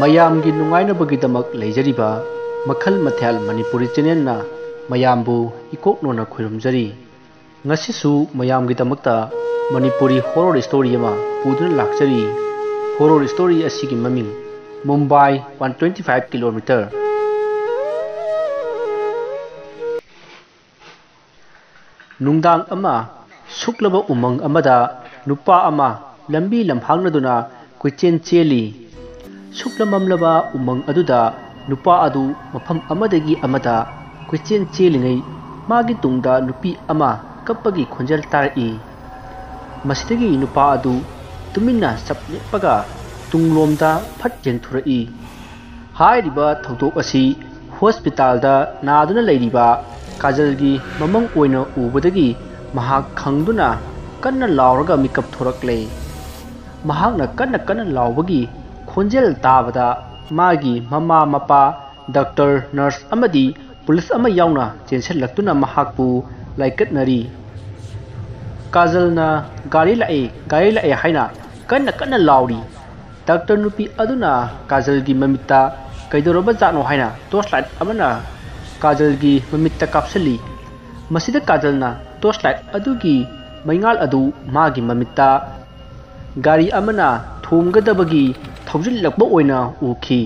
mayamgi nungynaba leijariba makhal mathal manipuri channel na mayambu ikok nona khurumjari ngasisu mayamgi damakta manipuri horror story ama puduna lakjari horror story asigi maming Mumbai 125 km nungdang ama suklaba umang amada nupa ama lambi lamhangnaduna kuchen cheli suklamamlaba umang aduda nupa adu mafam amadagi amada kuchen chelingai magi tungda nupi ama kappagi khonjal tarai masidagi nupa adu tuminna sapnepaga tunglomda phat jengthurai hairiba thodok asi hospital da naduna leiriba kajalgi mamang oina ubadagi mahak khangduna kanna lauraga mikap thorakle mahakna kanna laubagi khonjel tabada magi mama mapa doctor nurse amadi police ama yauna chensen laktuna mahakpu laikatnari kajalna gari lae haina kanna lauri doctor nupi aduna kajalgi mamita kaidoroba jano haina torchlight amana kajalgi mamitta kapsali masida kajalna torchlight adugi maingal adu magi mamitta gari amana thomgadabagi thawjil lakba oina ukhi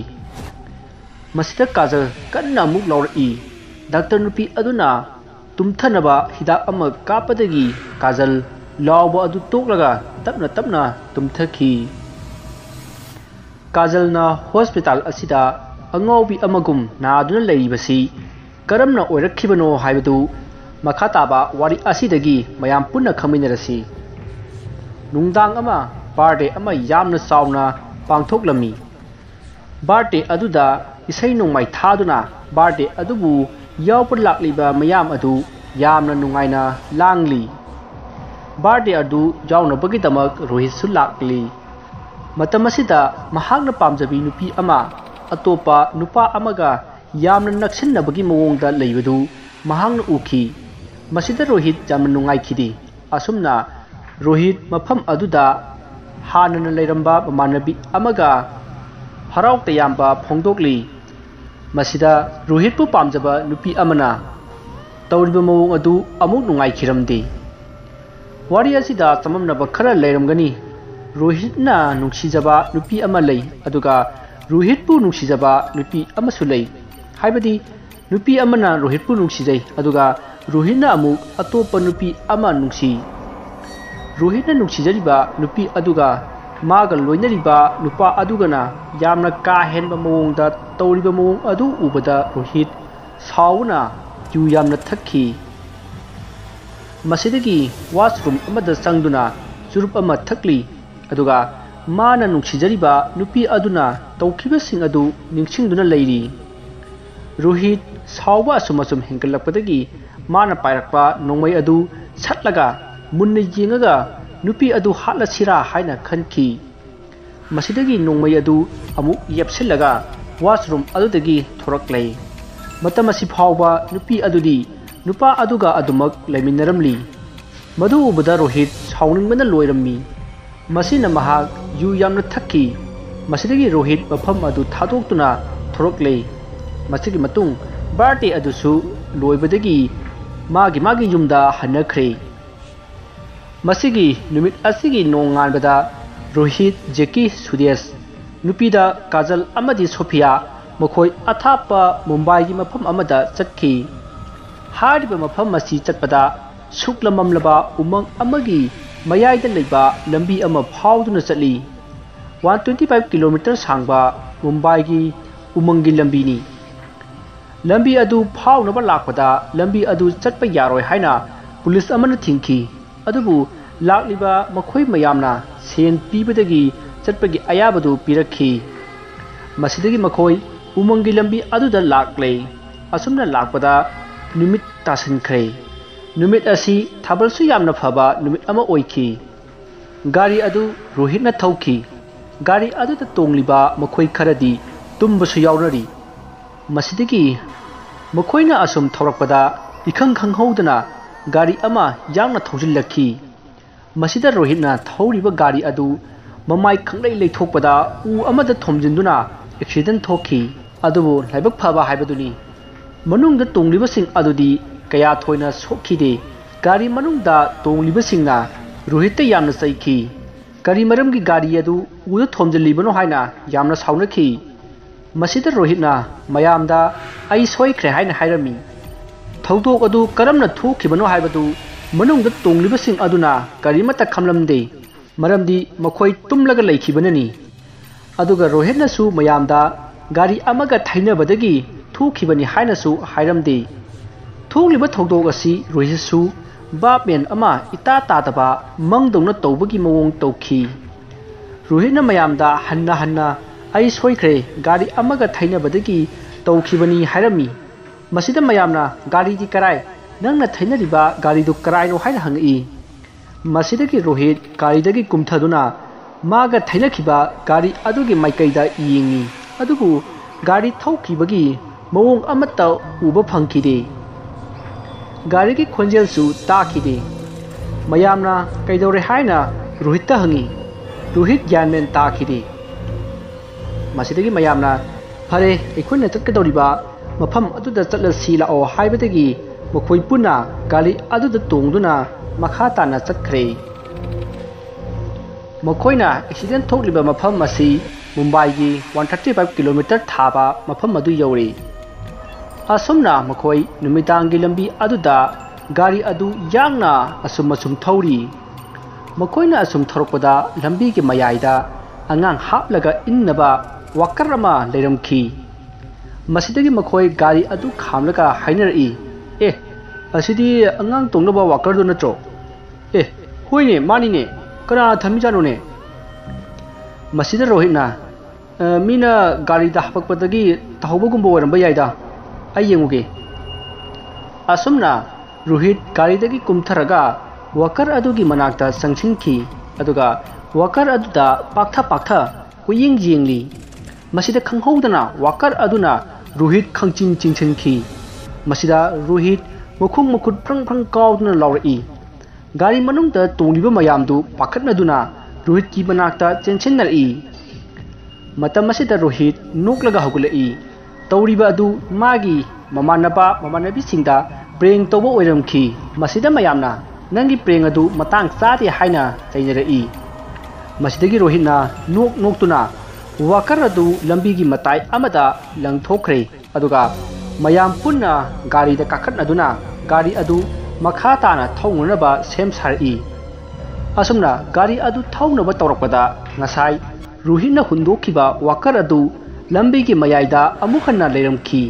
masida kajal kanna muk lauri doctor nupi aduna tumthanaba hidak ama kapadagi kajal lawba adu toklaga tapna tumthaki kajalna hospital asida angawbi amagum naduna leibasi karamna oirakhibano haibadu makhataba wari asidagi mayam punna khaminarasi nungdang ama birthday ama yamna sauna pangthoklami birthday aduda isai nongmai thaduna birthday adubu yawpur lakliba mayam adu yamna nungaina langli birthday adu jawna bagi damak rohit su lakli matamasida mahakna pamjabi nupi ama atopa nupa amaga yamna naksinna bagi mawongda leibadu mahakna ukhi masida rohit jamna nungai khidi asumna rohit mafam aduda hanana leiramba manabi amaga harau tayamba phongdokli masida rohit pu pamjaba nupi amana tawriba mawong adu amuk nungai khiramdi wari asida tamamnaba khara leiramgani rohit na nungsijaba nupi ama lei aduga rohit pu nungsijaba nupi amasu lei haibadi nupi amana rohit pu nungsijai aduga rohit na amuk atopa nupi ama nungsi rohit na nuksijariba nupi aduga maga loinariba nupa adugana yamna ka henba mawongda tawriba mawong adu ubada rohit sauna yu yamna thakhi masidagi washroom amada sangduna churup ama thakli aduga mana nuksijariba nupi aduna tawkhiba sing adu ningsingduna leiri rohit sauba sumasum hengalakpadagi mana pairakpa nongmai adu satlaga munna yengaga nupi adu hatla sira haina khanki masidagi nongmai adu amuk yepsilaga washroom adudagi thoraklei matamasi phawba nupi adudi nupa aduga adumak leiminaramli madu ubada rohit sauningmana loirammi masina mahak yu yamna thakki masidagi rohit mafam adu thadoktuna thoraklei masigi matung birthday adusu loibadagi magi yumda hanakhre masigi numit asigi nonganbada rohit jeki sudesh nupida kajal amadi sophia mokhoi athapa mumbai gi mafam amada chatki hariba mafam masi chatpada suklamamlaba umang amagi mayaida leiba lambi ama phawduna chatli 125 km sangba mumbai gi umangi lambi ni lambi adu phawnaba lakpada lambi adu chatpa yaroi haina police amana thingki adubu lakliba makhoi mayamna sen pibadagi chatpagi ayabadu pirakhi masidagi makhoi umangi lambi aduda laklei asumna lakpada numit tasinkhre numit asi thabalsu yamna phaba numit ama oikhi gari adu rohitna thauki gari aduda tongliba makhoi kharadi tumbasu yawnari masidagi makhoina asum thaurakpada ikhang khanghodana gari ama yamna thawjillakhi masida rohitna thawriba gari adu mamai khanglei leithokpada u amada thomjinduna accident thoki adubu laibak phaba haibaduni manung da tongliba sing adudi kaya thoina sokhide gari manung da tongliba singna Rohit yamna saiki kari maram gi gari adu uda thomjlibano haina yamna saunaki masida Rohitna mayamda ai soikhre haina hairami thawdok adu karamna thokibano haibadu manungda tongliba sing aduna karimata khamlamde maramdi makhoi tumlaga laikhibanani aduga Rohitna su mayamda gari amaga thainabadagi thokibani haina su hairamde tholiba thawdok asi Rohit su Babmen ama ita tataba mangdongna tawbagi mawong tawki Rohitna mayamda hanna ai soikhre gari amaga thainabadagi tawkhibani hairami masida mayamna gari di karai nangna thainariba gari du karai no haina hangi masidagi Rohit gari dagi kumthaduna maga thainakhiba gari adugi maikaida yingi adugu gari thawkhibagi mawong amata uba phangkide gari ki khonjel su takhide mayamna kaidore haina Rohit ta hangi Rohit gyanmen takhide masidagi mayamna phare ekhunna chatkadoriba mafam aduda chatlasi la o haibadagi makhoi puna gari aduda tongduna makha tana chakkhre makhoina accident thokliba mafam asi Mumbai gi 135 km thaba mafam adu yauri asumna makhoi numitangi lambi aduda gari adu yangna asum thauri makoina asum thorokpada lambi gi mayaida angang haplaga innaba wakarama leiramki masidagi makhoi gari adu khamlaga hainari asidi angang tongnaba wakar do natro hoine mani ne kana thami jano ne masida Rohitna mina gari da hapakpadagi tahobagumba waramba yaida ayenguge asumna Rohit gari dagi kumtharaga wakar adugi manakta sangsinki aduga wakar aduda paktha kuying jingli masida khanghodana wakar aduna Rohit khangchin chingchenki masida Rohit mukhung mukhut prang kaudna lawri gari manungda tongliba mayamdu pakhatnaduna Rohit ki manakta chenchenari matam masida Rohit noklaga hogulai tawriba adu magi mamanabi singda preng tobo oiramki masida mayamna nangi preng adu matang sati haina chainarei masidagi Rohitna noktuna wakar adu lambi gi matai amada langthokre aduga mayam punna gari da kakhatnaduna gari adu makha tana thongnaba sem sari asumna gari adu thongnaba tawrakpada ngasai Rohitna hundokhiba wakar adu lambi gi mayaida amukhanna leiramki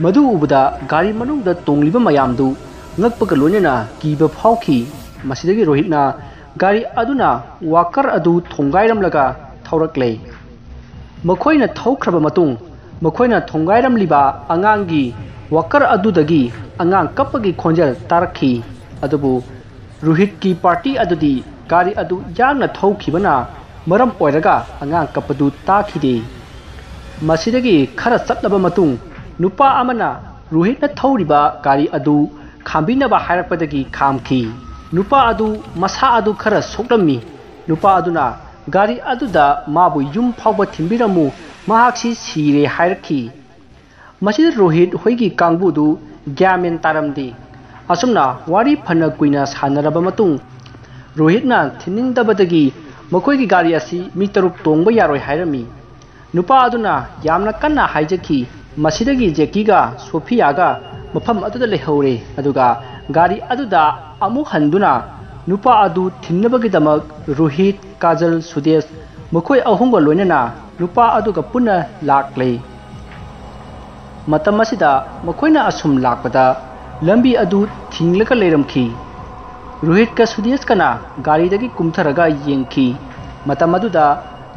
madu ubada gari manungda tongliba mayamdu ngakpaga loinana kiba phauki masidagi Rohitna gari aduna wakar adu thongairamlaga thaurakle makhoina thaukraba matung makhoina thongairamliba angangi wakar adudagi angang kapagi khonjal tarakhi adubu Rohit ki party adudi gari adu yangna thaukhibana maram oiraga angang kapadu takhide masidagi khara chatlaba matung nupa amana Rohitna thauriba gari adu khambinaba hairakpadagi khamki nupa adu masa adu khara soklami nupa aduna gari aduda mabu yum phawba thimbiramu mahaksi sire hairakhi masida Rohit hoigi kangbudu gyamen taramdi asumna wari phana kuina sanaraba matung Rohitna thiningdabadagi makoigi gari asi mi taruk tongba yaroi hairami nupa aduna yamna kanna haijaki masidagi Jekiga Sophiaga mafam aduda lehore aduga gari aduda amu handuna nupa adu thinnabagi damak Rohit Kajal Sudesh makoi ahumba loinana nupa aduga punna lakle matam asida makoina asum lakpada lambi adu thinglaga leiramki Rohit ka Sudesh kana gari dagi kumtharaga yengki matam aduda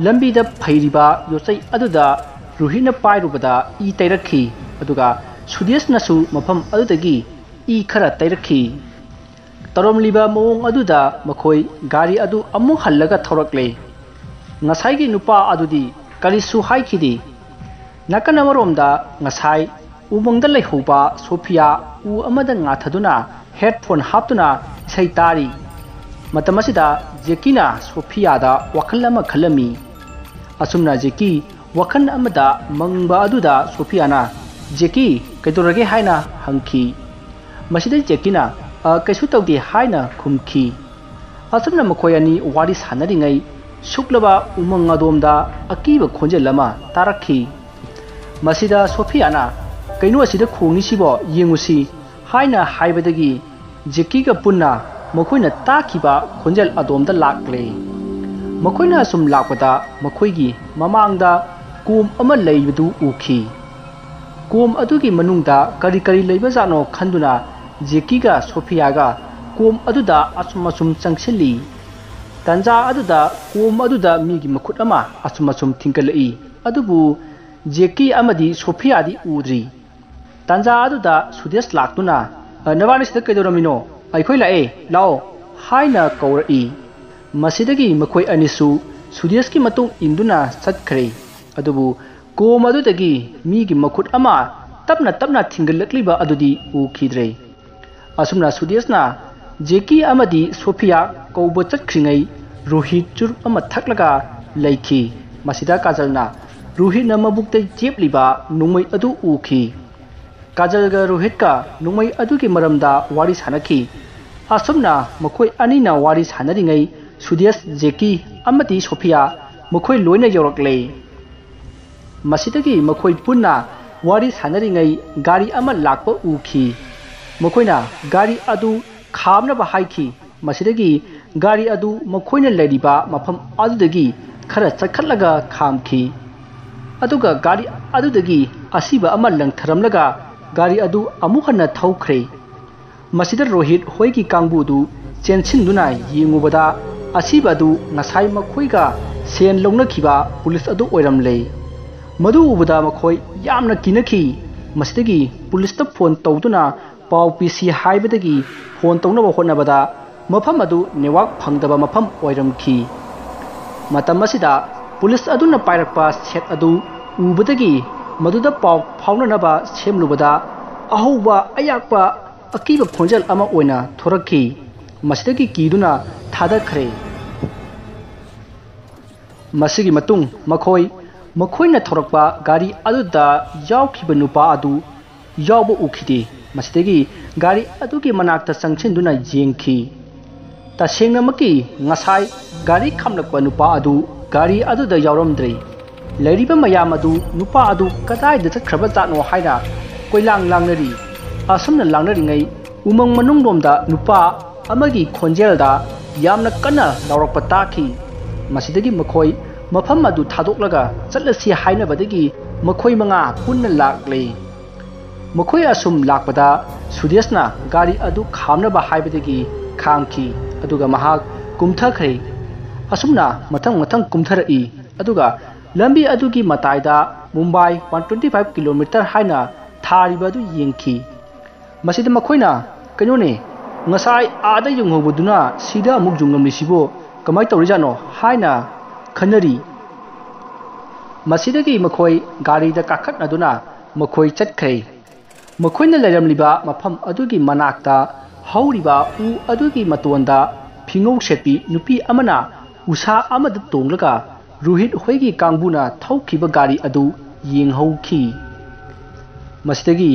lambi da phairiba yosai aduda Rohitna pairubada I tairakhi aduga Sudesh nasu mafam adudagi I khara tairakhi taromliba mawong aduda makhoi gari adu amu hallaga thorakle ngasai gi nupa adudi karisu haikhidi nakanamaromda ngasai ubangda leihoba Sophia u amada ngathaduna headphone haptuna isai tari matamasida Jekina Sophia da wakhalama khalami asumna Jeki wakan amada mangba aduda Sophia Jackie kaidorage haina hangki masida Jackie na kaisu tawdi haina khumki asumna makhoi ani wari sanaringai suklaba umang adomda akiba khonjel lama tarakhi masida Sophia na kainu asida khongni sibo yengusi haina haibadagi Jackie ga punna makoina takiba khonjel adomda lakle makoina sum lakpada makoigi mamangda kum ama leibadu ukhi kum adugi manungda kari kari leiba jano khanduna Jackie ga Sophia ga kum aduda asum changchili tanja aduda kum aduda migi makhut ama asum thingkalai adubu Jackie amadi Sophia di udri tanja aduda Sudesh laktuna nawani sida kaidoramino aikhoi lae lao haina kaurai masidagi makhoi anisu Sudesh ki matung induna satkhre adubu kum adudagi migi makhut ama tapna thingalakliba adudi ukhidre asumna Sudeshna Jackie amadi Sophia kaubo chatkringai Rohit chur ama thaklaga laiki masida kajalna Rohit na mabuktai jepliba nungmai adu ukhi kajal ga Rohit ka nungmai adu ki maramda wari sanaki asumna makhoi anina wari sanaringai Sudesh Jackie amadi Sophia makhoi loina yorakle masidagi makhoi punna wari sanaringai gari ama lakpa ukhi makoina gari adu khamna ba haiki masidagi gari adu makoina leriba mafam adudagi khara chakhallaga khamki aduga gari adudagi asiba ama langtharamlaga gari adu amuhana thaukhre masida Rohit hoigi kangbudu chenchinduna yengubada asiba du ngasai makhoiga sen longnakhiba police adu oiramle madu ubada makhoi yamna kinakhi masidagi police ta phone tawduna pau PC haibadagi phone tawna honabada mafam adu network phangdaba mafam oiramki matam asida police aduna pairakpa set adu ubadagi maduda pau phaunanaba semlubada ahuba ayakpa akiba khonjal ama oina thorakhi masidagi kiduna thadakhre masigi matung makhoi thorakpa gari aduda yaukhiba nupa adu yawbo ukhide masidagi gari adugi manakta sangchinduna jengki tasengna ngasai gari khamlakpa nupa adu gari aduda yawramdre leiriba mayam adu nupa adu kadai da chakhraba jatno haina koilang langnari asumna langnaringai umang manungdomda nupa amagi khonjelda yamna kana lawrakpa taki masidagi makhoi mafam adu thadoklaga chatlasi hainabadagi makhoi manga punna lakle makhoi asum lakpada Sudeshna gari adu khamnaba haibadagi khamki aduga mahak kumthakhre asumna mathang kumtharai aduga lambi adugi mataida Mumbai 125 km haina thariba adu yengki masida makhoina kanone ngasai ada yunghobuduna sida amuk jungamlisibo kamai tawrijano haina khanari masidagi makhoi gari da kakhatnaduna makhoi chatkhe makhoi na leiramliba mafam adugi manakta hauriba u adugi matonda phingou sepi nupi amana usa amada tonglaga Rohit hoigi kangbuna thaukiba gari adu yenghauki masidagi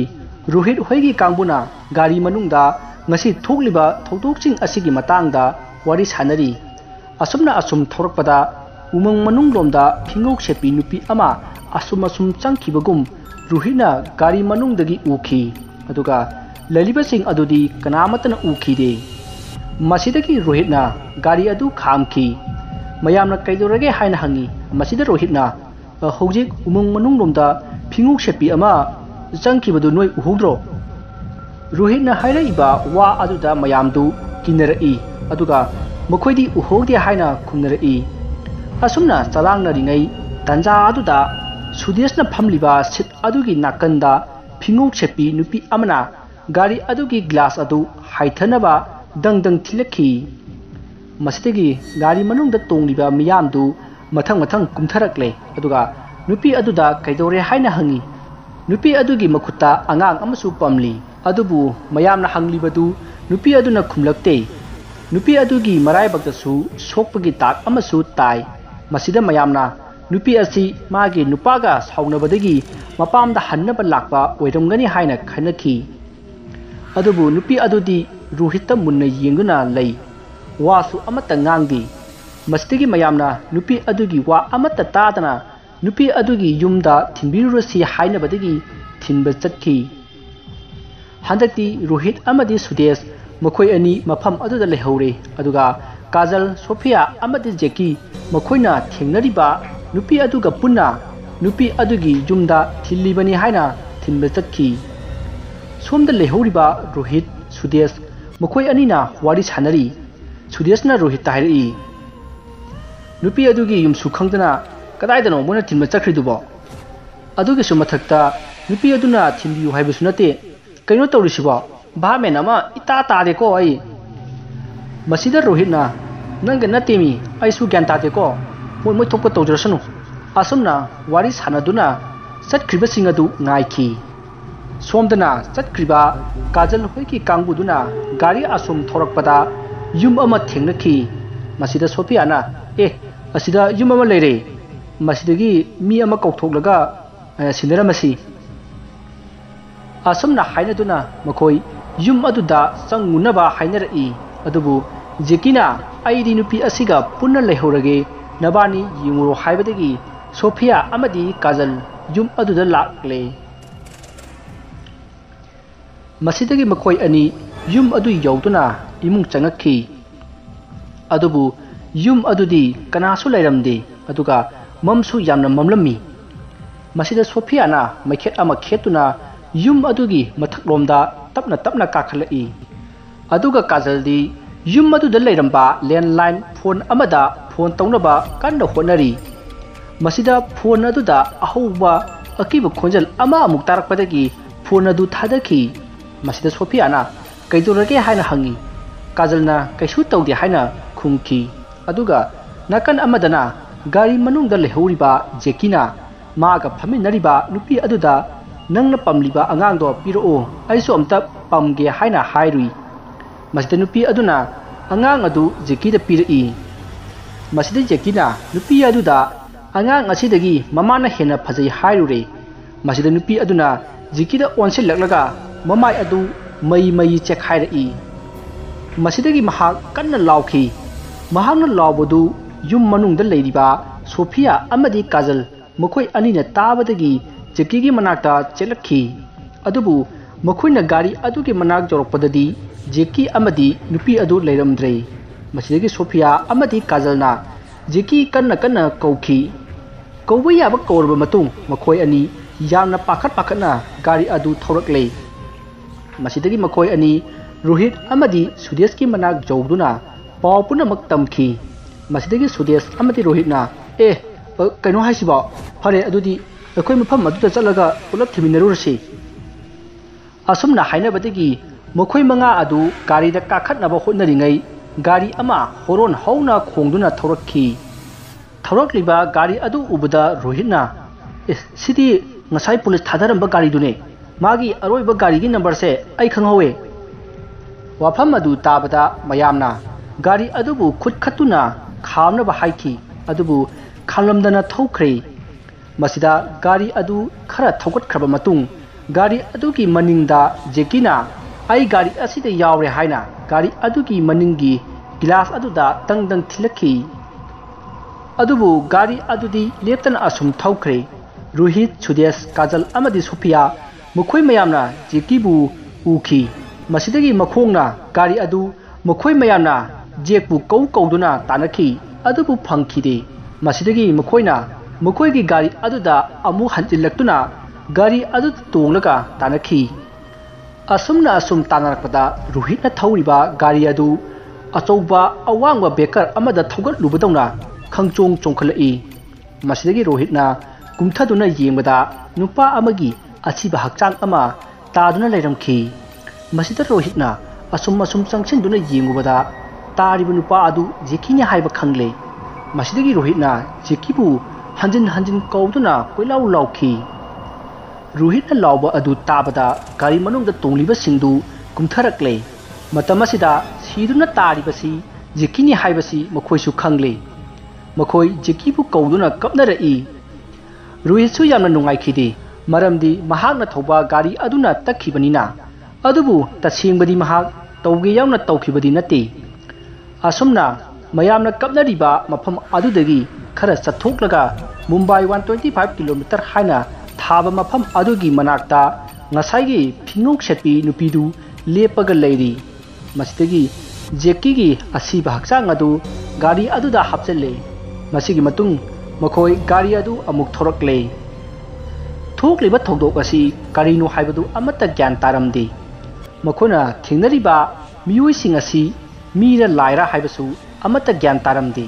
Rohit hoigi kangbuna gari manungda ngasi thokliba thokdoksing asigi matangda wari sanari asum thorakpada umang manunglomda phingou sepi nupi ama asum changkhibagum Rohitna gari manungdagi ukhi aduga lalibasing adudi kanamatana ukhide masidagi Rohitna gari adu khamki mayamna kaidorage haina hangi masida Rohitna hojik umang manunglomda phingou sepi ama changkhibadu noi uhudro Rohitna hairaiba wa aduda mayamdu kinarai aduga makhoi uhogde haina khumnarai asumna chalangnari tanja aduda Sudeshna phamliba sit adugi nakanda phingou sepi nupi amana gari adugi glass adu haithanaba dangdang thilakhi masidagi gari manungda tongliba miyamdu mathang kumtharakle aduga nupi aduda kaidore haina hangi nupi adugi makhutta angang amasu pamli adubu mayamna hanglibadu nupi aduna khumlakte nupi adugi maraibaktasu sokpagi tak amasu tai masida mayamna नुपी असि मागी नुपागा साउनबदगी मपामदा हन्नबा लाकपा ओइरमगनी हाइना खनखी अदुबु नुपी अदुदी रोहित मुन्ना येंगुना लई Vasu अमता ngang मस्तिगी मयामना नुपी अदुगी वा अमता तादना नुपी अदुगी युमदा थिनबिरुरसी हाइनबदगी थिनबा चटखी हंदक्ति रोहित अमदी सुदेश मखोय अनि मफम अदुदा लेहौरे अदुगा काजल Sophia अमदी जेकी मखोयना थेंगनरिबा नुपी अदुगा पुन्ना नुपी अदुगी युमदा थिल्लिबनी हाइना थिनबा चटखी सोमदा लेहौरिबा रोहित सुदेश मखोय अनिना वारी सानरी सुदेशना रोहित ताहिरई नुपी अदुगी युमसु खंगदना कदाइदनो मोना थिनबा चखरिदुबो अदुगी सुमथक्ता नुपी अदुना थिनबियु हाइबसु नते कइनो तौरिसिबो भामेन अमा इता तादेको आई मसिदा रोहितना नंग नतेमी आइसु ज्ञान तादेको मोय थोपको तौजरसनु असमना वारी सानदुना चटख्रिबसिंग अदु ngaइखी सोमदना चटख्रिबा काजल होइकी कांगबुदुना गाड़ी असुम थोरकपदा युम अमा थेंगनखी मसिदा सोफियाना असिदा युम अमा लेरे मसिदगी मी अमा कौथोकलगा सिनरमसी असमना हाइनदुना मखोय युम अदुदा संगुनबा हाइनरई अदुबु जेकिना आइदी नुपी असिगा पुन्ना लेहौरगे नबानी युमुरो हाइबदगी सोफिया अमदी काजल युम अदुदा लाकले मसिदगी मखोय अनि युम अदु यौदुना इमुंग चंगखी अदुबु युम अदुदी कनासु लैरमदे अदुगा ममसु यामना ममलमी मसिदा सोफियाना मैखेत अमा खेतुना युम अदुगी मथकलोमदा तपना तपना काखलई अदुगा काजलदी युम अदुदा लैरमबा लैंडलाइन फोन अमदा फोन तौनबा कन्ना होनरी मसिदा फोन अदुदा अहौबा अकीब खोंजल अमा अमुक तारकपदगी फोन अदु थादखी मसिदा सोफियाना कैदुरगे हाइना हंगी काजलना कैसु तौदे हाइना खुंखी अदुगा नाकन अमदना गाड़ी मनुंगदा लेहौरिबा जेकिना मागा फमिनरिबा नुपी अदुदा नंगना पमलिबा अंगांगदो पिरो आइसु अमता पमगे हाइना हाइरुई मसिदा नुपी अदुना अंगांग अदु जेकीदा पिरई मसिदा जेकिना नुपी अदुदा अंगांग असिदगी ममाना हेना फजै हाइरुरे मसिदा नुपी अदुना जेकीदा ओनसिललगा ममाय अदु मई मई चेखाइरई मसिदगी महाक कन्ना लाउखी महाकना लाउबदु युम मनुंगदा लेरिबा सोफिया अमदी काजल मखोय अनिना ताबदगी जेकीगी मनाकता चेलखी अदुबु मखोयना गाड़ी अदुगी मनाक जौरकपददी जेकी अमदी नुपी अदु लेरमद्रे मसिदगी सोफिया अमदी काजलना जेकी कन्ना कन्ना कौखी कौबा याबा कौरबा मतुंग मखोय अनि यामना पाखतना गाड़ी अदु थौरकले मसिदगी मखोय अनि रोहित अमदी सुदेश की मनाक जौदुना पाव पुनमक तमखी मसिदगी सुदेश अमदी रोहितना कइनो हाइसिबो फरे अदुदी अखोय मफम अदुदा चलगा पुलप थिमिनरुरसी असुमना हाइनबदगी मखोय मंगा अदु गाड़ीदा काखतनबा होनरिङै गाड़ी अमा होरोन हौना खोंदुना थौरखी थौरकलिबा गाड़ी अदु उबदा रोहितना सिदी ngасai पुलिस थादरंबा गाड़ी दुने मागी अरोइबा गाड़ी की नंबर से आई खंगहवे वाफम अदु ताबदा मयामना गाड़ी अदुबु खुद खतुना खामनबा हाइखी अदुबु खामलमदना थौख्रे मसिदा गाड़ी अदु खरा थौगतखरबा मतुंग गाड़ी अदुगी मनिंगदा जेकिना आई गाड़ी असिदा यावरे हाइना गाड़ी अदुगी मनिंगी गिलास अदुदा तंगदंग थिलखी अदुबु गाड़ी अदुदी लेतन असुम थौख्रे रोहित सुदेश काजल अमदी सोफिया मखोय मयामना जेकीबु उखी मसिदगी मखोंगना गाड़ी अदु मखोय मयामना जेकबु कौदुना तानखी अदुबु फंखीदे मसिदगी मखोयना मखोयगी गाड़ी अदुदा अमु हंजिलक्तुना गाड़ी अदु तोंगलगा तानखी असुमना असुम तानरकपदा रोहितना थौरिबा गाड़ी अदु अचौबा अवांगबा बेकर अमदा थौगतलुबदौना खंगचोंग चोंखलई मसिदगी रोहितना कुमथादुना येंगबदा नुपा अमगी अचिबा हक्चांग अमा तादुना लेरमखी मसिदा रोहितना असुम असुम चंगसिनदुना येंगुबदा तारिबा नुपा अदु जेकीनि हाइबा खंगले मसिदगी रोहितना जेकीबु हंजिन हंजिन कौदुना कोइलाउ लाउखी रोहितना लाउबा अदु ताबदा गाड़ी मनुंगदा तोंलिबा सिंदु कुमथरकले मतमसिदा सीदुना तारिबसी जेकीनि हाइबसी मखोयसु खंगले ꯃꯈꯣꯏ ꯖꯦꯀꯤꯕꯨ ꯀꯧꯗꯨꯅ ꯀꯞꯅꯔꯛꯏ꯫ ꯔꯣꯍꯤꯠꯁꯨ ꯌꯥꯝꯅ ꯅꯨꯡꯉꯥꯏꯈꯤꯗꯦ ꯃꯔꯝꯗꯤ ꯃꯍꯥꯛꯅ ꯊꯧꯕ ꯒꯥꯔꯤ ꯑꯗꯨꯅ ꯇꯛꯈꯤꯕꯅꯤꯅ, ꯑꯗꯨꯕꯨ ꯇꯁꯦꯡꯕꯗꯤ ꯃꯍꯥꯛ ꯇꯧꯒꯦ ꯌꯥꯎꯅ ꯇꯧꯈꯤꯕꯗꯤ ꯅꯠꯇꯦ꯫ ꯑꯁꯨꯝꯅ ꯃꯌꯥꯝꯅ ꯀꯞꯅꯔꯤꯕ ꯃꯐꯝ ꯑꯗꯨꯗꯒꯤ ꯈꯔ ꯆꯠꯊꯣꯛꯂꯒ ꯃꯨꯝꯕꯥꯏ 125 ꯀꯤꯂꯣꯃꯤꯇꯔ ꯍꯥꯏꯅ ꯊꯥꯕ ꯃꯐꯝ ꯑꯗꯨꯒꯤ ꯃꯅꯥꯛꯇ ꯉꯁꯥꯏꯒꯤ ꯐꯤꯉꯧ ꯁꯦꯠꯄꯤ ꯅꯨꯄꯤꯗꯨ ꯂꯦꯞꯄꯒ ꯂꯩꯔꯤ꯫ ꯃꯁꯤꯗꯒꯤ ꯖꯦꯀꯤꯒꯤ ꯑꯁꯤꯕ ꯍꯛꯆꯥꯡ ꯑꯗꯨ ꯒꯥꯔꯤ ꯑꯗꯨꯗ ꯍꯥꯞꯆꯤꯜꯂꯦ꯫ ꯃꯁꯤꯒꯤ ꯃꯇꯨꯡ ꯃꯈꯣꯏ ꯒꯥꯔꯤ ꯑꯗꯨ ꯑꯃꯨꯛ ꯊꯧꯔꯛꯂꯦ꯫ ꯊꯣꯛꯂꯤꯕ ꯊꯧꯗꯣꯛ ꯑꯁꯤ ꯀꯔꯤꯅꯣ ꯍꯥꯏꯕꯗꯨ ꯑꯃꯠꯇ ꯒ꯭ꯌꯥꯟ ꯇꯥꯔꯝꯗꯦ꯫ ꯃꯈꯣꯏꯅ ꯊꯦꯡꯅꯔꯤꯕ ꯃꯤꯑꯣꯏꯁꯤꯡ ꯑꯁꯤ ꯃꯤꯔ ꯂꯥꯏꯔ ꯍꯥꯏꯕꯁꯨ ꯑꯃꯠꯇ ꯒ꯭ꯌꯥꯟ ꯇꯥꯔꯝꯗꯦ꯫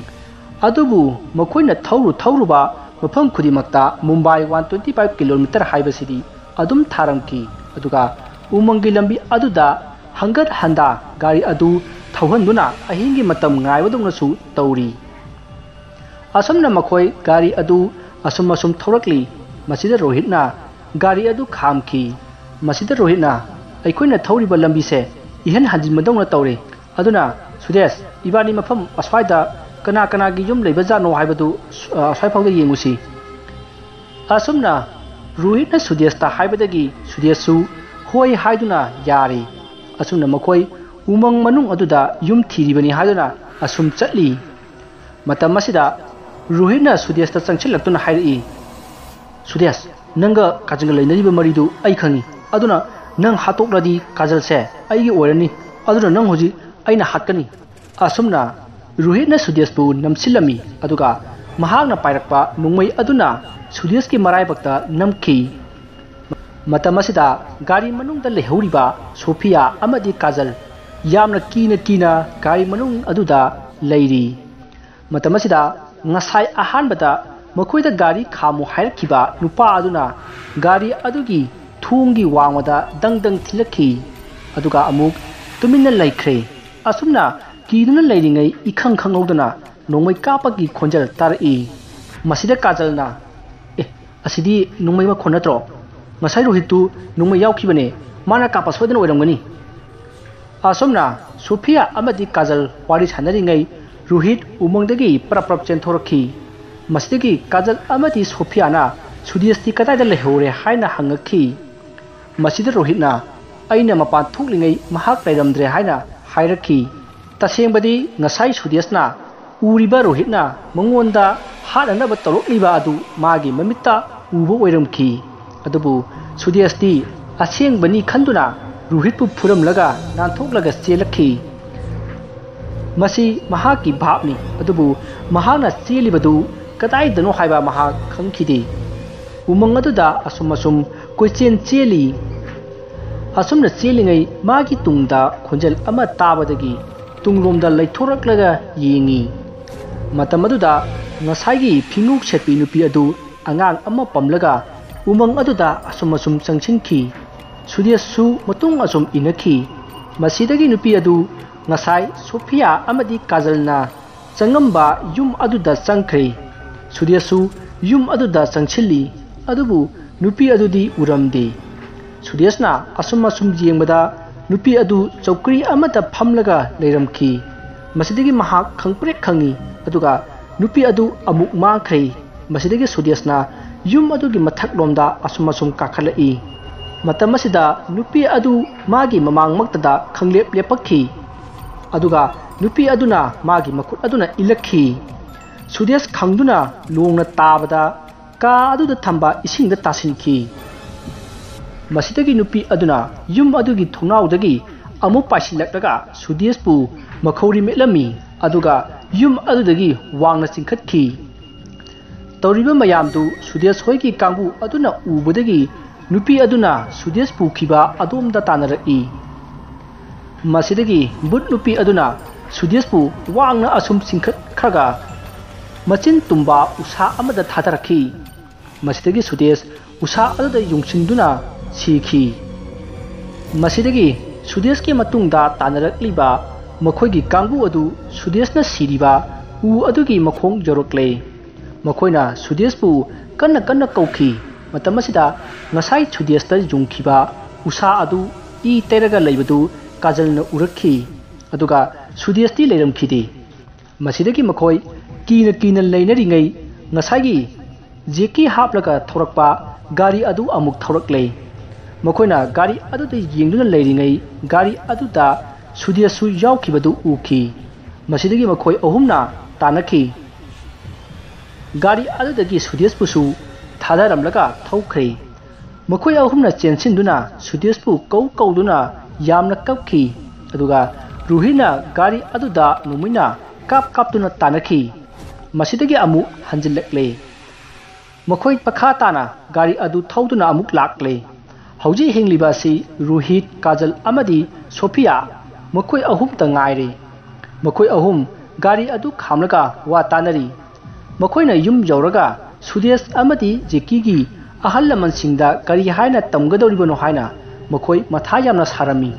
ꯑꯗꯨꯕꯨ ꯃꯈꯣꯏꯅ ꯊꯧꯔꯨꯕ ꯃꯐꯝ ꯈꯨꯗꯤꯡꯃꯛꯇ ꯃꯨꯝꯕꯥꯏ 125 ꯀꯤꯂꯣꯃꯤꯇꯔ ꯍꯥꯏꯕꯁꯤꯗꯤ ꯑꯗꯨꯝ ꯊꯥꯔꯝꯈꯤ꯫ ꯑꯗꯨꯒ ꯎꯃꯪꯒꯤ ꯂꯝꯕꯤ ꯑꯗꯨꯗ ꯍꯪꯒꯠ ꯍꯟꯗꯥ ꯒꯥꯔꯤ ꯑꯗꯨ ꯊꯧꯍꯟꯗꯨꯅ ꯑꯍꯤꯡꯒꯤ ꯃꯇꯝ ꯉꯥꯏꯕꯗꯧꯅꯁꯨ ꯇꯧꯔꯤ꯫ ꯑꯁꯨꯝꯅ ꯃꯈꯣꯏ ꯒꯥꯔꯤ ꯑꯗꯨ ꯑꯁꯨꯝ ꯊꯧꯔꯛꯂꯤ꯫ ꯃꯁꯤꯗ ꯔꯣꯍꯤꯠꯅ ꯒꯥꯔꯤ ꯑꯗꯨ ꯈꯥꯝꯈꯤ꯫ ꯃꯁꯤꯗ ꯔꯣꯍꯤꯠꯅ ꯑꯩꯈꯣꯏꯅ ꯊꯧꯔꯤꯕ ꯂꯝꯕꯤꯁꯦ ꯏꯍꯟ ꯍꯟꯖꯤꯟꯕꯗꯧꯅ ꯇꯧꯔꯦ, ꯑꯗꯨꯅ ꯁꯨꯗꯦꯁ ꯏꯕꯥꯅꯤ ꯃꯐꯝ ꯑꯁ꯭ꯋꯥꯏꯗ ꯀꯅꯥꯒꯤ ꯌꯨꯝ ꯂꯩꯕꯖꯥꯠꯅꯣ ꯍꯥꯏꯕꯗꯨ ꯑꯁ꯭ꯋꯥꯏꯐꯥꯎꯗ ꯌꯦꯡꯉꯨꯁꯤ꯫ ꯑꯁꯨꯝꯅ ꯔꯣꯍꯤꯠꯅ ꯁꯨꯗꯦꯁꯇ ꯍꯥꯏꯕꯗꯒꯤ ꯁꯨꯗꯦꯁꯁꯨ ꯍꯣꯏ ꯍꯥꯏꯗꯨꯅ ꯌꯥꯔꯦ꯫ ꯑꯁꯨꯝꯅ ꯃꯈꯣꯏ ꯎꯃꯪ ꯃꯅꯨꯡ ꯑꯗꯨꯗ ꯌꯨꯝ ꯊꯤꯔꯤꯕꯅꯤ ꯍꯥꯏꯗꯨꯅ ꯑꯁꯨꯝ ꯆꯠꯂꯤ꯫ ꯃꯇꯝ ꯑꯁꯤꯗ ꯔꯣꯍꯤꯠꯅ ꯁꯨꯗꯦꯁꯇ ꯆꯪꯁꯤꯜꯂꯛꯇꯨꯅ ꯍꯥꯏꯔꯛꯏ, ꯁꯨꯗꯦꯁ, ꯅꯪꯒ ꯀꯥꯖꯜꯒ ꯂꯩꯅꯔꯤꯕ ꯃꯔꯤꯗꯨ ꯑꯩ ꯈꯪꯏ, ꯑꯗꯨꯅ ꯅꯪ ꯍꯥꯠꯇꯣꯛꯂꯗꯤ ꯀꯥꯖꯜꯁꯦ ꯑꯩꯒꯤ ꯑꯣꯏꯔꯅꯤ, ꯑꯗꯨꯅ ꯅꯪ ꯍꯧꯖꯤꯛ ꯑꯩꯅ ꯍꯥꯠꯀꯅꯤ꯫ ꯑꯁꯨꯝꯅ ꯔꯣꯍꯤꯠꯅ ꯁꯨꯗꯦꯁꯄꯨ ꯅꯝꯁꯤꯜꯂꯝꯃꯤ, ꯑꯗꯨꯒ ꯃꯍꯥꯛꯅ ꯄꯥꯏꯔꯛꯄ ꯅꯣꯡꯃꯩ ꯑꯗꯨꯅ ꯁꯨꯗꯦꯁꯀꯤ ꯃꯔꯥꯏꯕꯛꯇ ꯅꯝꯈꯤ꯫ ꯃꯇꯝ ꯑꯁꯤꯗ ꯒꯥꯔꯤ ꯃꯅꯨꯡꯗ ꯂꯩꯍꯧꯔꯤꯕ ꯁꯣꯐꯤꯌꯥ ꯑꯃꯗꯤ ꯀꯥꯖꯜ ꯌꯥꯝꯅ ꯀꯤꯅ ꯒꯥꯔꯤ ꯃꯅꯨꯡ ꯑꯗꯨꯗ ꯂꯩꯔꯤ꯫ ꯃꯇꯝ ꯑꯁꯤꯗ ꯉꯁꯥꯏ ꯑꯍꯥꯟꯕꯗ ꯃꯈꯣꯏꯗ ꯒꯥꯔꯤ ꯈꯥꯝꯃꯨ ꯍꯥꯏꯔꯛꯈꯤꯕ ꯅꯨꯄꯥ ꯑꯗꯨꯅ ꯒꯥꯔꯤ ꯑꯗꯨꯒꯤ ꯊꯣꯡꯒꯤ ꯋꯥꯡꯃꯗ ꯗꯪ ꯊꯤꯜꯂꯛꯈꯤ, ꯑꯗꯨꯒ ꯑꯃꯨꯛ ꯇꯨꯃꯤꯟꯅ ꯂꯩꯈ꯭ꯔꯦ꯫ ꯑꯁꯨꯝꯅ ꯀꯤꯗꯨꯅ ꯂꯩꯔꯤꯉꯩ ꯏꯈꯪ ꯈꯪꯍꯧꯗꯅ ꯅꯣꯡꯃꯩ ꯀꯥꯞꯄꯒꯤ ꯈꯣꯟꯖꯦꯜ ꯇꯥꯔꯛꯏ꯫ ꯃꯁꯤꯗ ꯀꯥꯖꯜꯅ, ꯑꯁꯤꯗꯤ ꯅꯣꯡꯃꯩ ꯃꯈꯣꯟ ꯅꯠꯇ꯭ꯔꯣ? ꯉꯁꯥꯏ ꯔꯣꯍꯤꯠꯇꯨ ꯅꯣꯡꯃꯩ ꯌꯥꯎꯈꯤꯕꯅꯦ, ꯃꯥꯅ ꯀꯥꯞꯄ ꯁꯣꯏꯗꯅ ꯑꯣꯏꯔꯝꯒꯅꯤ꯫ ꯑꯁꯨꯝꯅ ꯁꯣꯐꯤꯌꯥ ꯑꯃꯗꯤ ꯀꯥꯖꯜ ꯋꯥꯔꯤ ꯁꯥꯟꯅꯔꯤꯉꯩ ꯔꯣꯍꯤꯠ ꯎꯃꯪꯗꯒꯤ ꯄ꯭ꯔꯞ ꯆꯦꯟꯊꯣꯔꯛꯈꯤ꯫ ꯃꯁꯤꯗꯒꯤ ꯀꯥꯖꯜ ꯑꯃꯗꯤ ꯁꯣꯐꯤꯌꯥꯅ ꯁꯨꯗꯦꯁꯇꯤ ꯀꯗꯥꯏꯗ ꯂꯩꯍꯧꯔꯦ ꯍꯥꯏꯅ ꯍꯪꯉꯛꯈꯤ꯫ ꯃꯁꯤꯗ ꯔꯣꯍꯤꯠꯅ ꯑꯩꯅ ꯃꯄꯥꯟ ꯊꯣꯛꯂꯤꯉꯩ ꯃꯍꯥꯛ ꯂꯩꯔꯝꯗ꯭ꯔꯦ ꯍꯥꯏꯅ ꯍꯥꯏꯔꯛꯈꯤ꯫ ꯇꯁꯦꯡꯕꯗꯤ ꯉꯁꯥꯏ ꯁꯨꯗꯦꯁꯅ ꯎꯔꯤꯕ ꯔꯣꯍꯤꯠꯅ ꯃꯉꯣꯟꯗ ꯍꯥꯠꯅꯅꯕ ꯇꯧꯔꯛꯂꯤꯕ ꯑꯗꯨ ꯃꯥꯒꯤ ꯃꯃꯤꯠꯇ ꯎꯕ ꯑꯣꯏꯔꯝꯈꯤ꯫ ꯑꯗꯨꯕꯨ ꯁꯨꯗꯦꯁꯇꯤ ꯑꯁꯦꯡꯕꯅꯤ ꯈꯟꯗꯨꯅ ꯔꯣꯍꯤꯠꯄꯨ ꯐꯨꯔꯝꯂꯒ ꯅꯥꯟꯊꯣꯛꯂꯒ ꯆꯦꯜꯂꯛꯈꯤ꯫ ꯃꯁꯤ ꯃꯍꯥꯛꯀꯤ ꯚꯥꯞꯅꯤ, ꯑꯗꯨꯕꯨ ꯃꯍꯥꯛꯅ ꯆꯦꯜꯂꯤꯕꯗꯨ ꯀꯗꯥꯏꯗꯅꯣ ꯍꯥꯏꯕ ꯃꯍꯥꯛ ꯈꯪꯈꯤꯗꯦ꯫ ꯎꯃꯪ ꯑꯗꯨꯗ ꯑꯁꯨꯝ ꯀꯣꯏꯆꯦꯟ ꯆꯦꯜꯂꯤ꯫ ꯑꯁꯨꯝꯅ ꯆꯦꯜꯂꯤꯉꯩ ꯃꯥꯒꯤ ꯇꯨꯡꯗ ꯈꯣꯟꯖꯦꯜ ꯑꯃ ꯇꯥꯕꯗꯒꯤ ꯇꯨꯡꯂꯣꯝꯗ ꯂꯩꯊꯣꯔꯛꯂꯒ ꯌꯦꯡꯉꯤ꯫ ꯃꯇꯝ ꯑꯗꯨꯗ ꯉꯁꯥꯏꯒꯤ ꯐꯤꯉꯧ ꯁꯦꯠꯄꯤ ꯅꯨꯄꯤ ꯑꯗꯨ ꯑꯉꯥꯡ ꯑꯃ ꯄꯝꯂꯒ ꯎꯃꯪ ꯑꯗꯨꯗ ꯑꯁꯨꯝ ꯆꯪꯁꯤꯟꯈꯤ꯫ ꯁꯨꯗꯦꯁꯁꯨ ꯃꯇꯨꯡ ꯑꯁꯨꯝ ꯏꯟꯅꯈꯤ꯫ ꯃꯁꯤꯗꯒꯤ ꯅꯨꯄꯤ ꯑꯗꯨ ꯉꯁꯥꯏ ꯁꯣꯐꯤꯌꯥ ꯑꯃꯗꯤ ꯀꯥꯖꯜꯅ ꯆꯪꯉꯝꯕ ꯌꯨꯝ ꯑꯗꯨꯗ ꯆꯪꯈ꯭ꯔꯦ꯫ ꯁꯨꯗꯦꯁꯁꯨ ꯌꯨꯝ ꯑꯗꯨꯗ ꯆꯪꯁꯤꯜꯂꯤ, ꯑꯗꯨꯕꯨ ꯅꯨꯄꯤ ꯑꯗꯨꯗꯤ ꯎꯔꯝꯗꯦ꯫ ꯁꯨꯗꯦꯁꯅ ꯑꯁꯨꯝ ꯌꯦꯡꯕꯗ ꯅꯨꯄꯤ ꯑꯗꯨ ꯆꯧꯀ꯭ꯔꯤ ꯑꯃꯗ ꯐꯝꯂꯒ ꯂꯩꯔꯝꯈꯤ꯫ ꯃꯁꯤꯗꯒꯤ ꯃꯍꯥꯛ ꯈꯪꯄ꯭ꯔꯦꯛ ꯈꯪꯉꯤ, ꯑꯗꯨꯒ ꯅꯨꯄꯤ ꯑꯗꯨ ꯑꯃꯨꯛ ꯃꯥꯡꯈ꯭ꯔꯦ꯫ ꯃꯁꯤꯗꯒꯤ ꯁꯨꯗꯦꯁꯅ ꯌꯨꯝ ꯑꯗꯨꯒꯤ ꯃꯊꯛꯂꯣꯝꯗ ꯑꯁꯨꯝ ꯀꯥꯈꯠꯂꯛꯏ꯫ ꯃꯇꯝ ꯑꯁꯤꯗ ꯅꯨꯄꯤ ꯑꯗꯨ ꯃꯥꯒꯤ ꯃꯃꯥꯡꯃꯛꯇꯗ ꯈꯪꯂꯦꯞ ꯂꯦꯞꯄꯛꯈꯤ, ꯑꯗꯨꯒ ꯅꯨꯄꯤ ꯑꯗꯨꯅ ꯃꯥꯒꯤ ꯃꯈꯨꯠ ꯑꯗꯨꯅ ꯏꯜꯂꯛꯈꯤ꯫ ꯁꯨꯗꯦꯁ ꯈꯪꯗꯨꯅ ꯂꯣꯡꯅ ꯇꯥꯕꯗ ꯀꯥ ꯑꯗꯨꯗ ꯊꯝꯕ ꯏꯁꯤꯡꯗ ꯇꯥꯁꯤꯟꯈꯤ꯫ ꯃꯁꯤꯗꯒꯤ ꯅꯨꯄꯤ ꯑꯗꯨꯅ ꯌꯨꯝ ꯑꯗꯨꯒꯤ ꯊꯣꯡꯅꯥꯎꯗꯒꯤ ꯑꯃꯨꯛ ꯄꯥꯏꯁꯤꯜꯂꯛꯂꯒ ꯁꯨꯗꯦꯁꯄꯨ ꯃꯈꯧꯔꯤ ꯃꯦꯠꯂꯝꯃꯤ, ꯑꯗꯨꯒ ꯌꯨꯝ ꯑꯗꯨꯗꯒꯤ ꯋꯥꯡꯅ ꯆꯤꯡꯈꯠꯈꯤ꯫ ꯇꯧꯔꯤꯕ ꯃꯌꯥꯝꯗꯨ ꯁꯨꯗꯦꯁ ꯍꯣꯏꯒꯤ ꯀꯥꯡꯕꯨ ꯑꯗꯨꯅ ꯎꯕꯗꯒꯤ ꯅꯨꯄꯤ ꯑꯗꯨꯅ ꯁꯨꯗꯦꯁ ꯄꯨꯈꯤꯕ ꯑꯗꯣꯝꯗ ꯇꯥꯟꯅꯔꯛꯏ꯫ ꯃꯁꯤꯗꯒꯤ ꯕꯨꯠ ꯅꯨꯄꯤ ꯑꯗꯨꯅ ꯁꯨꯗꯦꯁꯄꯨ ꯋꯥꯡꯅ ꯑꯁꯨꯝ ꯆꯤꯡꯈꯠꯈ꯭ꯔꯒ ꯃꯆꯤꯟ ꯇꯨꯝꯕ ꯎꯁꯥ ꯑꯃꯗ ꯊꯥꯗꯔꯛꯈꯤ꯫ ꯃꯁꯤꯗꯒꯤ ꯁꯨꯗꯦꯁ ꯎꯁꯥ ꯑꯗꯨꯗ ꯌꯨꯡꯁꯤꯟꯗꯨꯅ ꯁꯤꯈꯤ꯫ ꯃꯁꯤꯗꯒꯤ ꯁꯨꯗꯦꯁꯀꯤ ꯃꯇꯨꯡꯗ ꯇꯥꯟꯅꯔꯛꯂꯤꯕ ꯃꯈꯣꯏꯒꯤ ꯀꯥꯡꯕꯨ ꯑꯗꯨ ꯁꯨꯗꯦꯁꯅ ꯁꯤꯔꯤꯕ ꯎ ꯑꯗꯨꯒꯤ ꯃꯈꯣꯡ ꯌꯧꯔꯛꯂꯦ꯫ ꯃꯈꯣꯏꯅ ꯁꯨꯗꯦꯁꯄꯨ ꯀꯟꯅ ꯀꯧꯈꯤ꯫ ꯃꯇꯝ ꯑꯁꯤꯗ ꯉꯁꯥꯏ ꯁꯨꯗꯦꯁꯇ ꯌꯨꯡꯈꯤꯕ ꯎꯁꯥ ꯑꯗꯨ ꯏ ꯇꯩꯔꯒ ꯂꯩꯕꯗꯨ ꯀꯥꯖꯜꯅ ꯎꯔꯛꯈꯤ, ꯑꯗꯨꯒ ꯁꯨꯗꯦꯁꯇꯤ ꯂꯩꯔꯝꯈꯤꯗꯦ꯫ ꯃꯁꯤꯗꯒꯤ ꯃꯈꯣꯏ कीना लेनरिङै ngasagi jeki haplaga thorakpa gari adu amuk thoraklei makoina gari adu de yengduna leiringai gari adu da sudiasu yaukibadu uki masidagi makoi ahumna tanaki gari adu dagi sudiaspusu thadaramlaga thaukhre makoi ahumna chensinduna sudiaspu kauduna yamna kapki aduga ruhina gari adu da numina kaptuna tanaki masidagi amu hanjilakle makhoi pakha tana gari adu thauduna amuk lakle hauji hingliba si ruhit kajal amadi sophia makhoi ahum ta ngaire makhoi ahum gari adu khamlaga wa tanari makhoi na yum jauraga sudes amadi jeki gi ahal laman singda gari haina tamgadoribano haina makhoi matha yamna sarami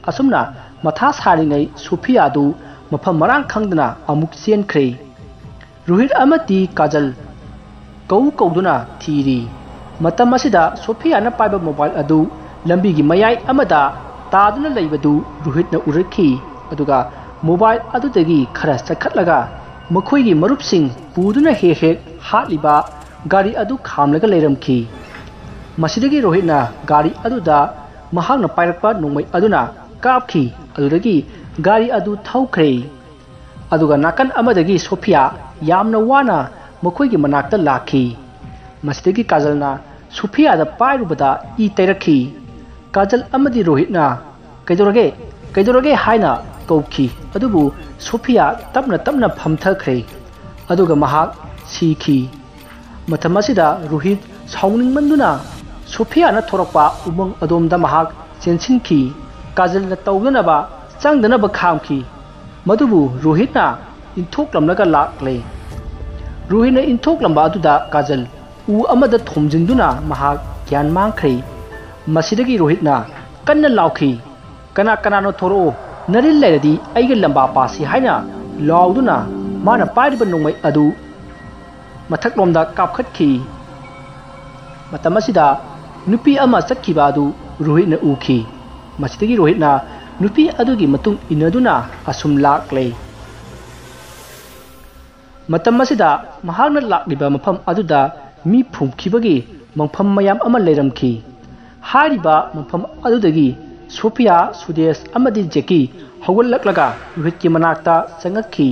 asumna matha saringai sophia du mafam marang khangdana amuk senkhre ruhit amati kajal kauduna thiri matam asida sophia na paiba mobile adu lambi gi mayai amada taduna leibadu ruhit na urakhi aduga mobile adu dagi khara sakhatlaga makhoi gi marup sing puduna he hatliba gari adu khamlaga leiramki masidagi rohit na gari adu da mahang na pairakpa nongmai aduna kapki adudagi gari adu thaukhre aduga nakan amadagi sophia yamna wana makhoi gi manakta lakhi masidagi kajalna sophia da pairubada I tairakhi kajal amadi rohitna kaidorage haina kauki adubu sophia tapna phamthakre aduga mahak sikhi mathamasida rohit sauning manduna sophia na thorakpa umang adomda mahak chensinki kajal na tawdanaba changdanaba khamki madubu rohitna inthoklamnaga lakle ruhina inthok lamba aduda kajal u amada thomjinduna mahak gyan mangkhre masidagi rohitna kanna laukhi kana no thoro naril leradi aiga lamba pasi haina lauduna mana pairiba nongmai adu mathaklomda kapkhatkhi matamasida nupi ama sakkiba adu rohitna ukhi masidagi rohitna nupi adugi matung inaduna asum lakle matam masida mahakna lakliba mafam aduda mi phumkhibagi mangpham mayam ama leiramki hariba mangpham adudagi sophia sudes amadi jeki hawalaklaga ruhitki manakta changakhi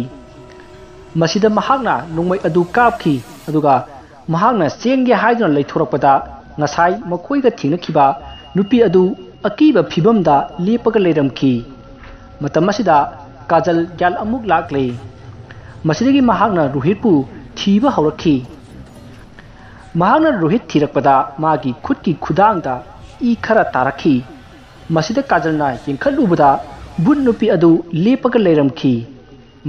masida mahakna nongmai adu kapki aduga mahakna chenge haiduna leithorakpada ngasai makoiga thingnakiba nupi adu akiba phibamda lepaga leiramki matam masida kajal gyal amuk lakle masidagi mahakna ruhitpu thiba haurakhi mahakna ruhit thirakpada magi khutki khudangda I khara tarakhi masida kajalna yengkhalubada bun nupi adu lepaga leiramki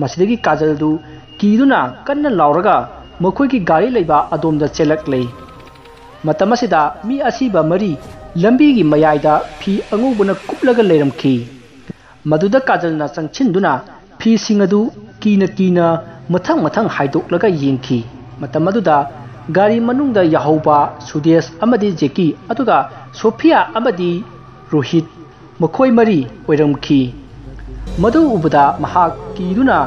masidagi kajal du kiduna kanna lauraga makhoi gi gari leiba adomda chelakle matamasida mi asiba mari lambi gi mayaida phi angubuna kuplaga leiramki maduda kajalna changchinduna phi singadu kina mathang haidoklaga yengki matam aduda gari manungda yahauba sudes amadi jeki aduga sophia amadi rohit makhoi mari oiramki madu ubada mahak kiduna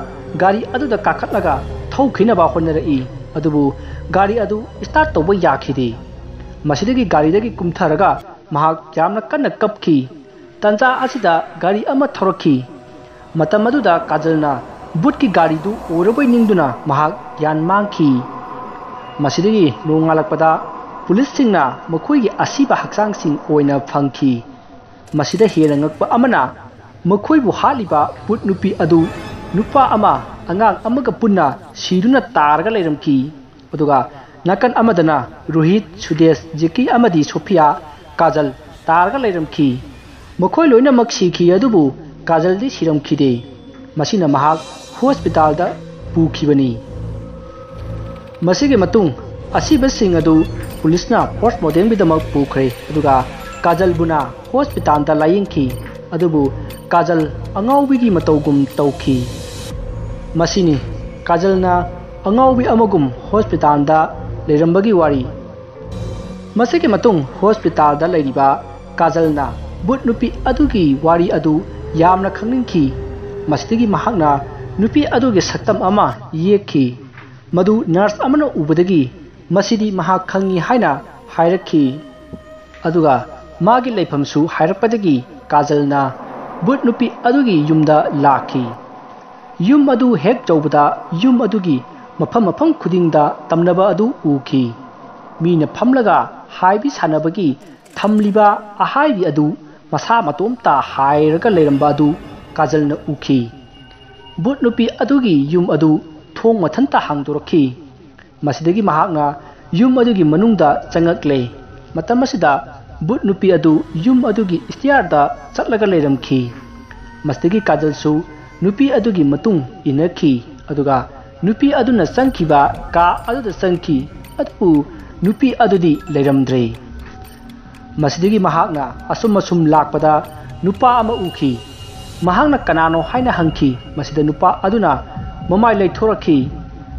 gari aduda kakhatlaga thaukhina honnarai adubu gari adu start toba yakhidi masidagi gari dagi kumtharaga mahak jamna kanna kapki tanja asida gari ama thorakhi matam aduda kajalna butki gari du orabai ningduna mahak yan mangki masidagi nongalakpada police singna makhoi gi asiba haksang sing oina phangki masida hena ngakpa amana makhoi bu haliba put nupi adu nupa ama angang amaga punna siduna targa leiramki aduga nakan amadana rohit sudes jeki amadi sophia kajal targa leiramki makhoi loina maksikhi adubu kajal di siramki de masina mahak hospital da pukhibani masige matung asiba sing adu police na postmortem bidamak pukhre aduga kajal buna hospital da layingki adubu kajal angaubi gi matogum tauki masini kajal na angaubi amagum hospital da leirambagi wari masige matung hospital da leiriba kajal na but nupi adugi wari adu yamna khangninki masigi mahakna nupi adugi saktam ama yekhi Madhu nurse अमना उबदगी मसिदी महाक खंगी हाइना हाइरखी अदुगा मागी लेफमसु हाइरपदगी काजलना बुट नुपी अदुगी युमदा lucky yum अदु हेक चौबदा yum अदुगी मफम मफम खुदिंगदा तमनबा अदु उखी मीना फमलगा हाइबी सानबगी थमलिबा अहाइबी अदु मसा मतोमता हाइरगा लेरंबा अदु काजलना उखी बुट नुपी अदुगी yum अदु थोंग मथंता हांगदोरखी मसिदगी महाकना yum अदुगी मनुंगदा चंगकले मतम मसिदा बुट नुपी अदु युम अदुगी स्टियारदा चटलगा लेरमखी मसिदगी काजलसु नुपी अदुगी मतुंग इनखी अदुगा नुपी अदुना संखिबा का अदुदा संखी अदु नुपी अदुदी लेरमद्रे मसिदगी महाकना असुम असुम लाकपदा नुपा अमा उखी महाकना कनानो हाइना हंखी मसिदा नुपा अदुना ममाय लेथोरखी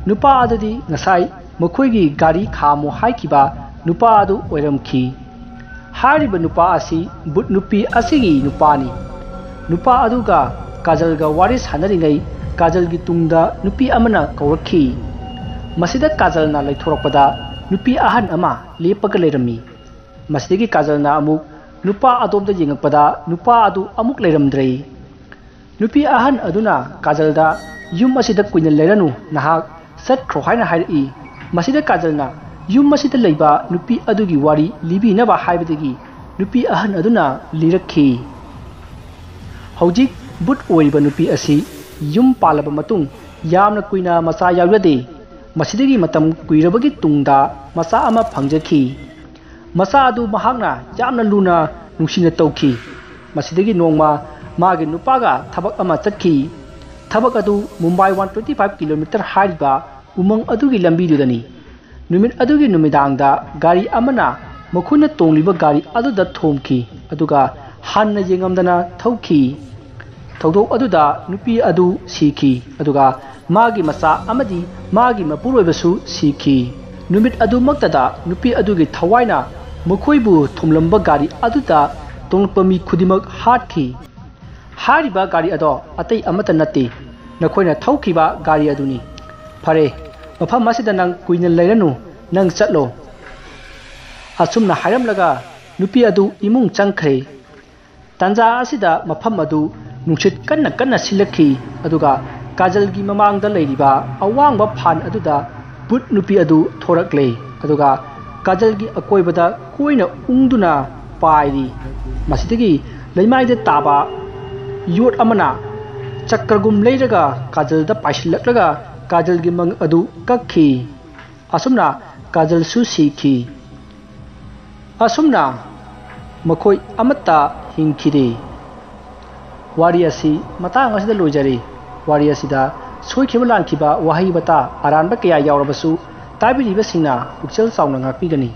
नुपा अदुदी ngасai मखोइगी गाड़ी खामो हाइखिबा नुपा अदु ओइरमखी हारिबा नुपा असि बुट नुपी असिगी नुपानी नुपा अदुगा काजलगा वारी सानरिङै काजलगी तुंगदा नुपी अमना कौरखी मसिदा काजलना लेथोरकपदा नुपी अहन अमा लेपका लेरमी मसिदगी काजलना अमुक नुपा अदोमदा येंगकपदा नुपा अदु अमुक लेरमद्रे नुपी अहन अदुना काजलदा युम असिदा कुइन लेरनु नहाक सत्ख्रो हाइना हाइरई मसिदा काजलना युम असिदा लेबा नुपी अदुगी वारी लिबिनबा हाइबदगी नुपी अहन अदुना लिरखी हौजिक बुट ओइबा नुपी असि युम पालबा मतुंग यामना कुइना मसा यावदे मसिदगी मतम कुइरबगी तुंगदा मसा अमा फंगजखी मसा अदु महाकना यामना लुना नुसिना तौखी मसिदगी नोंगमा मागे नुपागा थबक अमा चतखी थबक अदु मुंबई 125 किलोमीटर हारिबा उमंग अदुगी लंबीदुदनी नुमित अदुगी नुमिदांगदा गाड़ी अमना मखुना तोंगलिबा गाड़ी अदुदा थोमखी अदुगा हान्ना येंगमदना थौखी थौदोक अदुदा नुपी अदु सीखी अदुगा मागी मसा अमदी मागी मपुरोइबसु सीखी नुमित अदुमक्तदा नुपी अदुगी थवाइना मखोइबु थोमलंबा गाड़ी अदुदा तोंगपमी खुदिमक हाटखी हारिबा गाड़ी अदो अतै अमत नत्ते नखोइना थौखिबा गाड़ी अदुनी फरे मफम असिदा नंग कुइन लेरनु नंग चटलो असुमना हायरमलगा नुपी अदु इमुंग चंखरे तंजा असिदा मफम अदु नुसित कन्ना कन्ना सिलखी अदुगा काजलगी ममांगदा लेरिबा अवांगबा फान अदुदा बुट नुपी अदु थोरकले अदुगा काजलगी अकोइबदा कोइना उंगदुना पाइरी मसिदगी लेमाइदे ताबा योट अमना चक्रगुम लेरगा काजलदा पाइसिलक्लगा काजलगी मंग अदु कखी असुमना काजल सुसीखी असुमना मखोई अमत्ता हिंखिदे वारी असि मतांग असिदा लोइजरे वारी असिदा सोइखिबा लांखिबा वाहै बता अरानबा कया यावरबसु ताबिरिबसिंगना पुक्चल चावना ngakpigani